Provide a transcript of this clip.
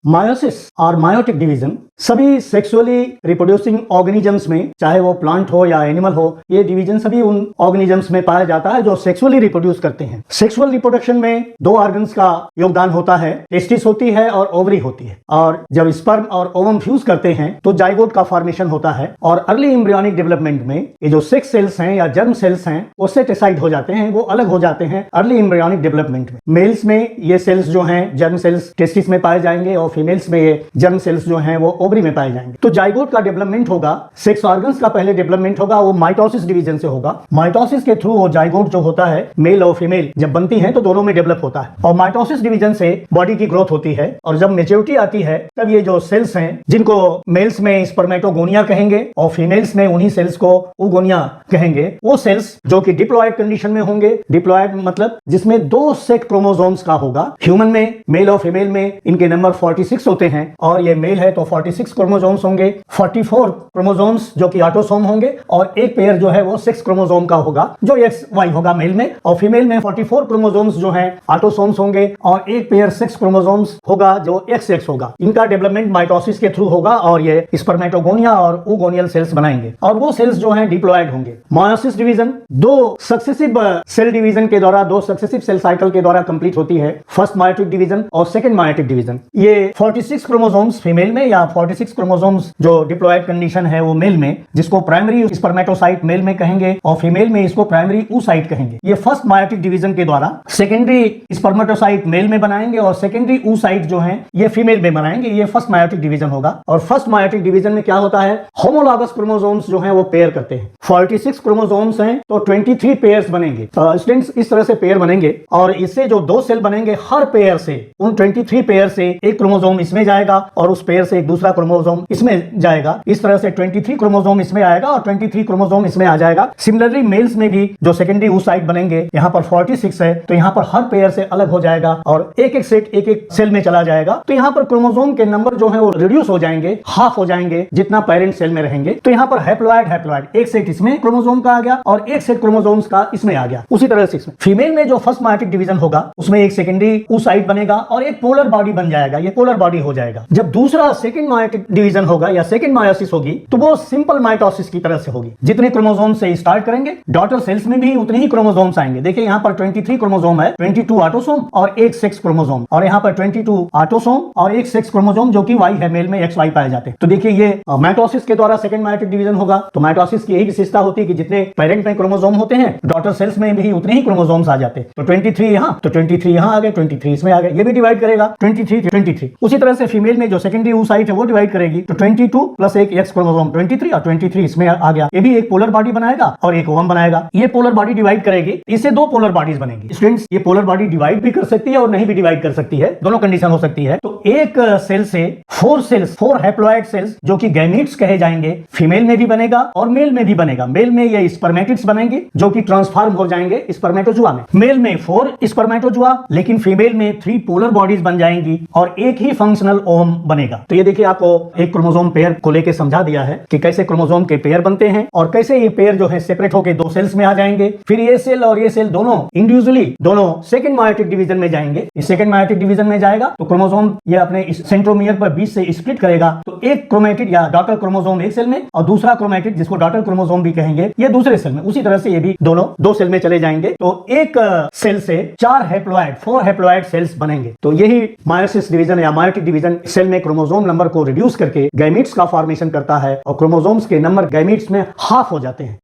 Meiosis और meiotic division सभी sexually reproducing organisms में, चाहे वो प्लांट हो या एनिमल हो, ये डिवीजन सभी उन ऑर्गेनिजम्स में पाया जाता है जो सेक्सुअली रिप्रोड्यूस करते हैं। सेक्सुअल रिप्रोडक्शन में दो ऑर्गन्स का योगदान होता है, टेस्टिस होती है और ओवरी होती है। और जब स्पर्म और ओवम फ्यूज करते हैं तो जाइगोट का फॉर्मेशन होता है और अर्ली एम्ब्रियोनिक डेवलपमेंट में ये जो सेक्स सेल्स हैं या जर्म सेल्स हैं वो सेट असाइड हो जाते हैं, वो अलग हो जाते हैं अर्ली एम्ब्रियोनिक डेवलपमेंट में। मेल्स में ये सेल्स जो हैं जर्म सेल्स टेस्टिस में पाए जाएंगे और फीमेल्स में ये जर्म सेल्स जो हैं वो ओवरी में पाए जाएंगे। तो जाइगोट का डेवलपमेंट होगा, सेक्स ऑर्गन्स का पहले डेवलपमेंट होगा, वो माइटोसिस डिवीजन से होगा। माइटोसिस के थ्रू वो जाइगोट जो होता है, मेल और फीमेल जब बनती हैं तो दोनों में डेवलप होता है और माइटोसिस डिवीजन से बॉडी की ग्रोथ होती है। और जब मेच्योरिटी आती है तब ये जो सेल्स हैं जिनको मेल्स में स्पर्मेटोगोनिया कहेंगे और फीमेल्स में उन्हीं सेल्स को oogonia कहेंगे, वो सेल्स जो कि डिप्लॉयड कंडीशन में होंगे। डिप्लॉयड मतलब जिसमें 2 सेट क्रोमोसोम्स का होगा। ह्यूमन में मेल और फीमेल में इनके नंबर 46 होते हैं और ये मेल है तो 46 क्रोमोसोम्स होंगे, 44 क्रोमोसोम्स जो कि ऑटोसोम होंगे और एक पेयर जो है वो 6 क्रोमोसोम का होगा जो XY होगा मेल में, और फीमेल में 44 क्रोमोसोम्स जो हैं ऑटोसोम्स होंगे और एक पेयर 6 क्रोमोसोम्स होगा जो XX होगा। इनका डेवलपमेंट माइटोसिस के थ्रू होगा और ये स्पर्मेटोगोनिया और oogonial सेल्स बनाएंगे और वो सेल्स जो हैं डिप्लॉयड होंगे। Meiosis division 2 successive cell division के द्वारा, 2 सक्सेसिव सेल साइकिल के द्वारा कंप्लीट होती है। फर्स्ट मायोटिक डिवीजन और सेकंड मायोटिक डिवीजन। ये 46 क्रोमोसोम्स फीमेल में या 46 क्रोमोसोम्स जो डिप्लॉयड कंडीशन है वो मेल में, जिसको प्राइमरी स्पर्मेटोसाइट मेल में कहेंगे और फीमेल में इसको प्राइमरी oocyte कहेंगे। ये फर्स्ट मायोटिक डिवीजन के द्वारा सेकेंडरी स्पर्मेटोसाइट मेल में बनाएंगे और सेकेंडरी oocyte जो है ये फीमेल में बनाएंगे। ये फर्स्ट मायोटिक डिवीजन होगा। और फर्स्ट मायोटिक डिवीजन में क्या होता है, होमोलॉगस क्रोमोसोम्स जो है वो पेयर करते हैं। 46 क्रोमोसोम्स हैं तो 23 पेयर्स बनेंगे। स्टूडेंट्स इस तरह से पेयर बनेंगे और इससे जो 2 सेल बनेंगे, हर पेयर से, उन 23 पेयर से एक क्रोमोसोम इसमें जाएगा और उस पेयर से एक दूसरा क्रोमोसोम इसमें जाएगा। इस तरह से 23 क्रोमोसोम इसमें आएगा और 23 क्रोमोसोम इसमें आ जाएगा। सिमिलरली मेल्स में भी जो सेकेंडरी oocyte बनेंगे, यहाँ पर 46 है तो यहाँ पर हर पेयर से अलग हो जाएगा और एक एक सेट एक एक सेल में चला जाएगा। तो यहाँ पर क्रोमोसोम के नंबर जो है वो रिड्यूस हो जाएंगे, हाफ हो जाएंगे जितना पेरेंट सेल में रहेंगे। तो यहाँ पर हैप्लॉइड एक सेट इसमें क्रोमोसोम का आ गया और एक सेट क्रोमोसोम्स का इसमें आ गया। उसी तरह से इसमें फीमेल में जो फर्स्ट मायोटिक डिवीजन होगा उसमें एक सेकेंडरी oocyte बनेगा और एक पोलर बॉडी बन जाएगा, ये पोलर बॉडी हो जाएगा। जब दूसरा सेकंड मायोटिक डिवीजन होगा या सेकंड मायोसिस होगी तो वो सिंपल माइटोसिस की तरह से होगी। जितने क्रोमोसोम से स्टार्ट करेंगे, डॉटर सेल्स में भी उतने ही क्रोमोसोम्स आएंगे। देखिए यहाँ पर 23 क्रोमोसोम है, 22 ऑटोसोम और एक सेक्स क्रोमोसोम, और यहाँ पर 22 ऑटोसोम और एक सेक्स क्रोमोसोम जो कि Y है, मेल में XY पाए जाते हैं। तो देखिए ये माइटोसिस के द्वारा सेकंड मायोटिक डिवीजन होगा। तो माइटोसिस की यही विशेषता होती है कि जितने पेरेंट में क्रोमोसोम होते हैं, डॉटर सेल्स में भी उतने ही क्रोमोसोम्स आ जाते हैं। तो 23 यहाँ, तो 23 यहाँ आ गए, 23 इसमें आ गए, ये भी डिवाइड करेगा 23। उसी तरह से फीमेल में जो सेकेंडरी oocyte है वो डिवाइड करेगी तो 22 प्लस एक X क्रोमोसोम 23 और 23 इसमें आ गया। ये भी एक पोलर बॉडी बनाएगा और एक ओवम बनाएगा। ये पोलर बॉडी डिवाइड करेगी, इससे 2 पोलर बॉडीज बनेंगी। स्टूडेंट्स ये पोलर बॉडी डिवाइड भी कर सकती है और नहीं भी डिवाइड कर सकती है, दोनों कंडीशन हो सकती है। तो एक सेल से 4 सेल्स, 4 हैप्लॉइड सेल्स जो कि गैमीट्स कहे जाएंगे, फीमेल में भी बनेगा और मेल में भी बनेगा। मेल में ये स्पर्मेटिड्स बनेंगे जो कि ट्रांसफॉर्म हो जाएंगे स्पर्मेटोजुआ में। मेल में 4 स्पर्मेटोजुआ, लेकिन फीमेल में 3 पोलर बॉडीज बन जाएंगी और एक ही फंक्शनल ओवम बनेगा। तो ये देखिए आपको एक क्रोमोसोम पेयर को लेके समझा दिया है कि कैसे क्रोमोसोम के पेयर बनते हैं और कैसे ये पेयर जो है सेपरेट होकर 2 सेल्स में आ जाएंगे। फिर ये सेल और ये सेल दोनों इंडिविजुअली दोनों सेकंड मायोटिक डिवीजन में जाएंगे। इस सेकंड मायोटिक डिवीजन में जाएगा तो क्रोमोसोम ये अपने सेंट्रोमियर पर बीच से स्प्लिट करेगा। तो एक क्रोमेटिड या डॉटर क्रोमोसोम एक सेल में और दूसरा क्रोमेटिड जिसको डॉटर क्रोमोसोम भी कहेंगे ये दूसरे सेल में। उसी तरह से ये भी दोनों 2 सेल में चले जाएंगे। तो एक सेल से 4 हैप्लॉइड सेल्स बनेंगे। तो यही मायोसिस डिवीजन या मायोटिक डिवीजन सेल में क्रोमोसोम नंबर को रिड्यूस करके गैमीट्स का फॉर्मेशन करता है और क्रोमोसोम्स के नंबर गैमीट्स में हाफ हो जाते हैं।